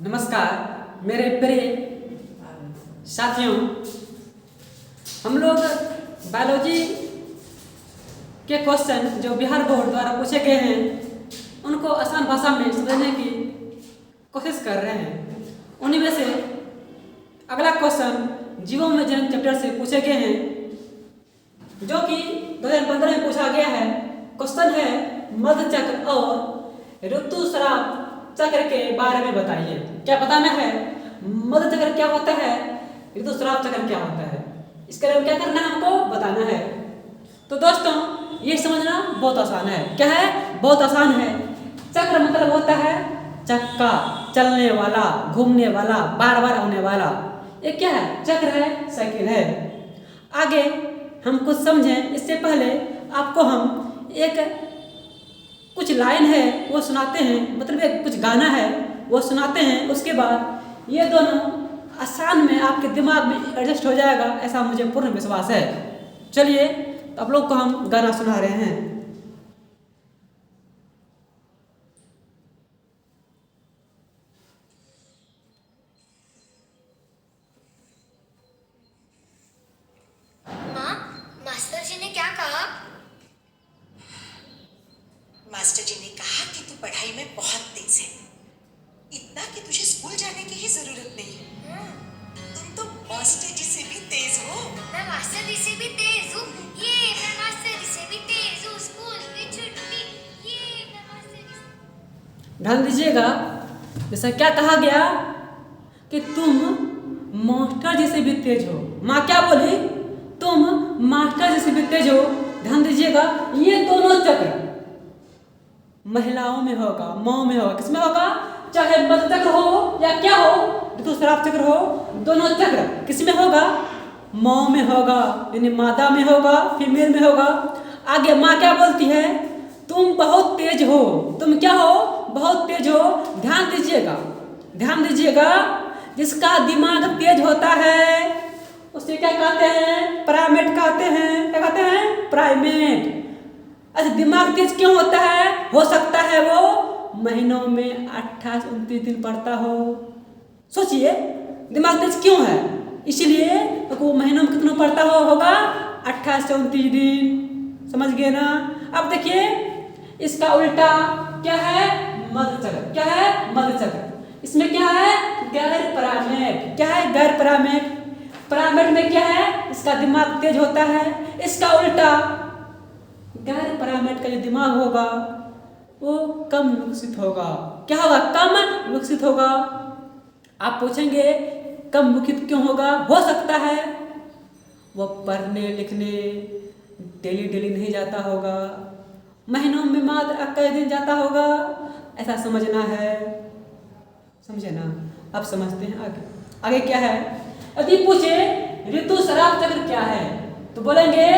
नमस्कार मेरे प्रिय साथियों। हम लोग बायोलॉजी के क्वेश्चन जो बिहार बोर्ड द्वारा पूछे गए हैं उनको आसान भाषा में समझने की कोशिश कर रहे हैं। उन्हीं में से अगला क्वेश्चन जीवों में जन्म चैप्टर से पूछे गए हैं जो कि 2015 में पूछा गया है। क्वेश्चन है मध्य चक्र और ऋतुस्राव चक्र के बारे में बताइए। क्या बताना है? मध्य चक्र क्या होता है, ऋतुस्राव चक्र क्या होता है, इसके बारे में क्या करना है, हमको बताना है। तो दोस्तों ये समझना बहुत आसान है। क्या है? बहुत आसान है। चक्र मतलब होता है चक्का, चलने वाला, घूमने वाला, बार बार होने वाला। ये क्या है? चक्र है, साइकिल है। आगे हम कुछ समझें इससे पहले आपको हम एक कुछ लाइन है वो सुनाते हैं, मतलब एक कुछ गाना है वो सुनाते हैं। उसके बाद ये दोनों आसान में आपके दिमाग में एडजस्ट हो जाएगा, ऐसा मुझे पूर्ण विश्वास है। चलिए तो आप लोग को हम गाना सुना रहे हैं। माँ, मास्टर जी ने क्या कहा? मास्टर जी ने कहा कि तू पढ़ाई में बहुत तेज है, इतना कि तुझे स्कूल जाने की ही जरूरत नहीं। तुम तो मास्टर जी से भी तेज हो। मैं मास्टर जी से भी तेज हूँ। मैं मास्टर जी से भी तेज हूँ। स्कूल की छुट्टी, मैं मास्टर जी से। ध्यान दीजिएगा, जैसा क्या कहा गया कि तुम मास्टर जी से भी तेज हो। माँ क्या बोली? तुम मास्टर जी से भी तेज हो। ध्यान दीजिएगा, ये दोनों चक्र महिलाओं में होगा, माँ में होगा। किसमें होगा? चाहे मध्य चक्र हो या क्या हो, ऋतुस्राव चक्र हो, दोनों चक्र किसमें होगा? माँ में होगा, यानी मादा में होगा, फीमेल में होगा। आगे माँ क्या बोलती है? तुम बहुत तेज हो। तुम क्या हो? बहुत तेज हो। ध्यान दीजिएगा, ध्यान दीजिएगा, जिसका दिमाग तेज होता है उसे क्या कहते हैं? प्राइमेट कहते हैं। क्या कहते हैं? प्राइमेट। अच्छा, दिमाग तेज क्यों होता है? हो सकता है वो महीनों में 28-29 दिन पढ़ता हो। सोचिए दिमाग तेज क्यों है? इसलिए तो वो महीनों में कितना पढ़ता होगा? 28 से 29 दिन। समझ गए ना? अब देखिए इसका उल्टा क्या है? मध्य चक्र। क्या है? मध्य चक्र। इसमें क्या है? गैर प्राइमेट। क्या है? गैर प्राइमेट। प्राइमेट में क्या है? इसका दिमाग तेज होता है। इसका उल्टा गैर प्राइमेट का जो दिमाग होगा वो कम विकसित होगा। क्या होगा? कम विकसित होगा। आप पूछेंगे कम विकसित क्यों होगा? हो सकता है वो पढ़ने लिखने डेली डेली नहीं जाता होगा, महीनों में मात्र कई दिन जाता होगा, ऐसा समझना है। समझे ना? अब समझते हैं आगे। आगे क्या है? यदि पूछे ऋतुस्राव चक्र क्या है तो बोलेंगे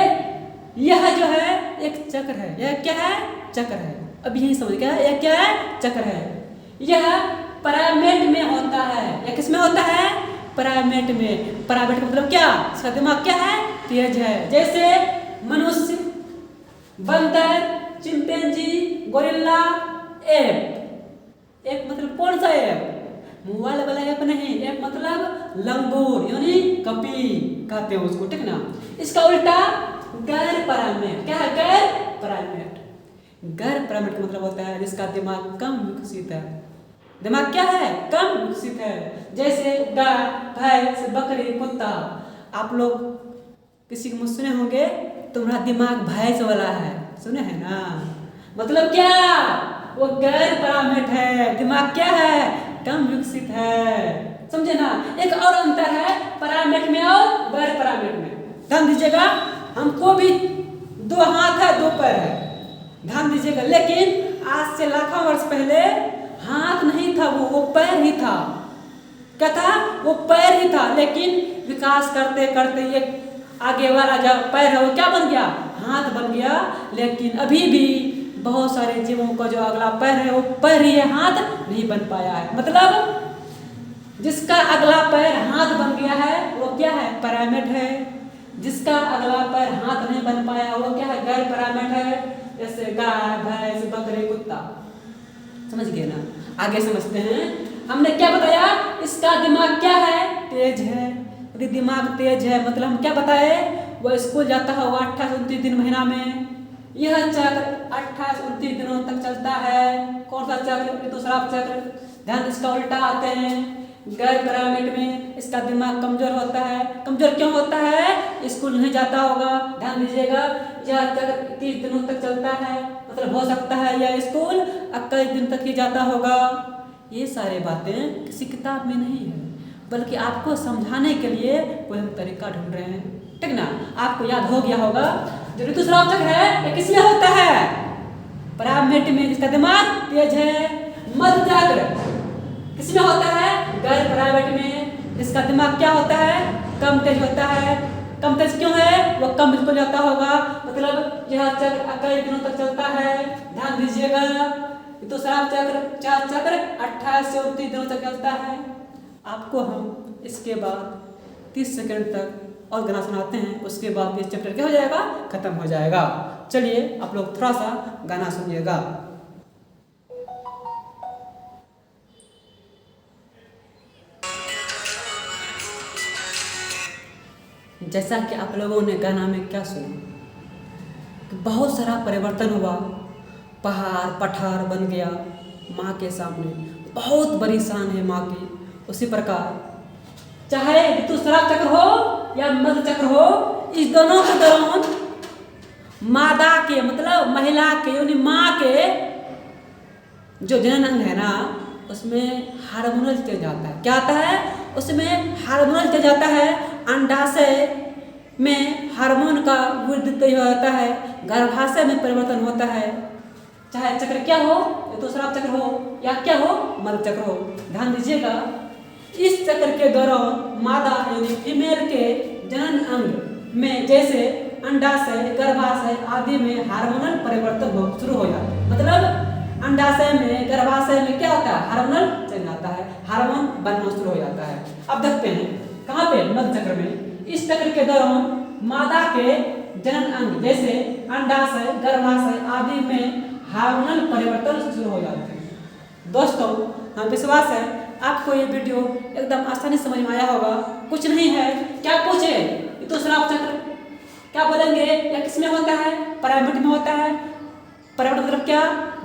यह जो है एक चक्र है। यह क्या है? चक्र है। अब यही समझ गया, यह क्या है? चक्र है। यह प्राइमेट में होता है। यह किस में होता है? प्राइमेट में। प्राइमेट का मतलब क्या? इसका दिमाग क्या है? तेज है। जैसे मनुष्य, बंदर, चिंपैंजी, गोरिल्ला, एप। एप मतलब कौन सा एप? मोबाइल वाला एप नहीं। एप मतलब लंगूर, यानी कपी कहते हैं उसको, ठीक ना? इसका उल्टा गैर प्राइमेट। क्या है? गैर प्राइमेट। गैर प्राइमेट का मतलब होता है जिसका दिमाग कम विकसित है। दिमाग क्या है? कम विकसित है। जैसे गाय, भैंस, बकरी, कुत्ता। आप लोग किसी के मुँह सुने होंगे तुम्हारा दिमाग भैंस वाला है, सुने हैं ना? मतलब क्या? वो गैर प्राइमेट है, दिमाग क्या है? कम विकसित है। समझे ना? एक और अंतर है प्राइमेट में और गैर प्राइमेट में। ध्यान दीजिएगा, हमको भी 2 हाथ है, 2 पैर है। ध्यान दीजिएगा, लेकिन आज से लाखों वर्ष पहले हाथ नहीं था, वो पैर ही था। क्या था? वो पैर ही था। लेकिन विकास करते करते ये आगे वाला जो पैर है वो क्या बन गया? हाथ बन गया। लेकिन अभी भी बहुत सारे जीवों का जो अगला पैर है वो पैर ही है, हाथ नहीं बन पाया है। मतलब जिसका अगला पैर हाथ बन गया है वो क्या है? प्राइमेट है। जिसका अगला पैर हाथ नहीं बन पाया वो क्या है? गैर प्राइमेट है। जैसे गाय, भैंस, बकरी, कुत्ता। समझ गए ना? आगे समझते हैं। हमने क्या बताया? इसका दिमाग क्या है? तेज है। यदि दिमाग तेज है मतलब हम क्या बताए? वो स्कूल जाता होगा 28-29 दिन महीना में। यह चक्र 28-29 दिनों तक चलता है। कौन सा चक्र? दूसरा चक्र। ध्यान इसका उल्टा आते हैं। गैर पिरामिड में इसका दिमाग कमजोर होता है। कमजोर क्यों होता है? स्कूल नहीं जाता होगा। ध्यान दीजिएगा, यह चक्र 30 दिनों तक चलता है, मतलब हो सकता है यह स्कूल 21 दिन तक ही जाता होगा। ये सारी बातें किसी किताब में नहीं है, बल्कि आपको समझाने के लिए कोई हम तरीका ढूंढ रहे हैं, ठीक ना? आपको याद हो गया होगा जो ऋतुस्राव चक्र है ये किसमें होता है? पिरामिड में, जिसका दिमाग तेज है। मध्य चक्र किसमें होता है? गैर पिरामिड में। इसका दिमाग क्या होता है? कम तेज होता है। कम तेज क्यों है? वो कम बिल्कुल जाता होगा, मतलब यह चक्र कई दिनों तक चलता है। ध्यान दीजिएगा, ऋतुस्राव चक्र 4 चक्र 28 से 29 दिनों तक चलता है। आपको हम इसके बाद 30 सेकंड तक और गाना सुनाते हैं, उसके बाद ये चैप्टर क्या हो जाएगा? खत्म हो जाएगा। चलिए आप लोग थोड़ा सा गाना सुनिएगा। जैसा कि आप लोगों ने गाना में क्या सुना कि बहुत सारा परिवर्तन हुआ, पहाड़ पठार बन गया माँ के सामने। बहुत बड़ी शान है माँ की। उसी प्रकार चाहे ऋतुस्राव चक्र हो या मध्य चक्र हो, इस दोनों के दौरान मादा के मतलब महिला के यानी माँ के जो जनन अंग है ना, उसमें हार्मोनल चेंज आता है। क्या आता है? उसमें हार्मोनल चेंज आता है। अंडाशय में हार्मोन का वृद्धि तेज हो जाता है। गर्भाशय में परिवर्तन होता है। चाहे चक्र क्या हो, ऋतुस्राव चक्र हो या क्या हो, मध्य चक्र हो। ध्यान दीजिएगा, इस चक्र के दौरान मादा यानी फीमेल के जनन अंग में जैसे अंडाशय, गर्भाशय आदि में हार्मोनल परिवर्तन शुरू हो जाता है। मतलब अंडाशय में, गर्भाशय में क्या होता है? हार्मोनल चेंज आता है, हार्मोन बनना शुरू हो जाता है। अब देखते हैं कहाँ पे? मध्य चक्र में। इस चक्र के दौरान मादा के जनन अंग जैसे अंडाशय, गर्भाशय आदि में हार्मोनल परिवर्तन शुरू हो जाते हैं। दोस्तों, हमें विश्वास है आपको ये वीडियो एकदम आसानी समझ में आया होगा। कुछ नहीं है, क्या पूछे? ऋतुस्राव चक्र क्या बोलेंगे? या किसमें होता है? पिरामिड में होता है। पिरामिड मतलब क्या?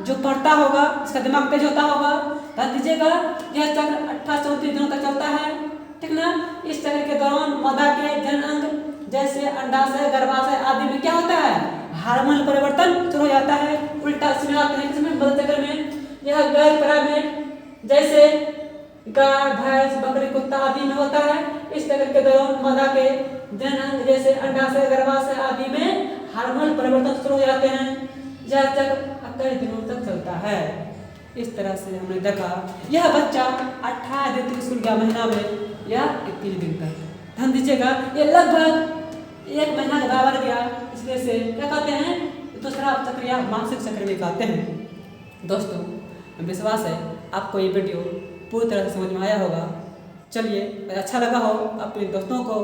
जो पढ़ता होगा इसका दिमाग तेज होता होगा। ध्यान दीजिएगा, यह चक्र 28 से 29 दिनों तक चलता है, ठीक ना? इस चक्र के दौरान मादा के जनन अंग जैसे अंडाशय, गर्भाशय आदि में क्या होता है? हार्मोनल परिवर्तन शुरू हो जाता है। उल्टा इसमें आते हैं, किसमें? मध्य चक्र में। यह गैर पिरामिड जैसे गाय, भैंस, बकरी, कुत्ता आदि में होता है। इस चक्र के दौरान मादा के जनन अंग जैसे अंडाशय, गर्भाशय आदि में हार्मोनल परिवर्तन शुरू हो जाते हैं। यह चक्र कई दिनों तक चलता है। इस तरह से हमने देखा यह बच्चा 28 दिन तक स्कूल गया महीना में या 21 दिन तक। ध्यान दीजिएगा, ये लगभग 1 महीना के बराबर गया। इसलिए से क्या कहते हैं? ऋतुस्राव चक्र या मासिक चक्र भी कहते हैं। दोस्तों, विश्वास है आपको ये वीडियो पूरी तरह से समझ में आया होगा। चलिए, अगर अच्छा लगा हो अपने दोस्तों को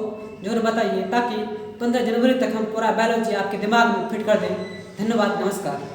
जरूर बताइए, ताकि 15 जनवरी तक हम पूरा बायोलॉजी आपके दिमाग में फिट कर दें। धन्यवाद, नमस्कार।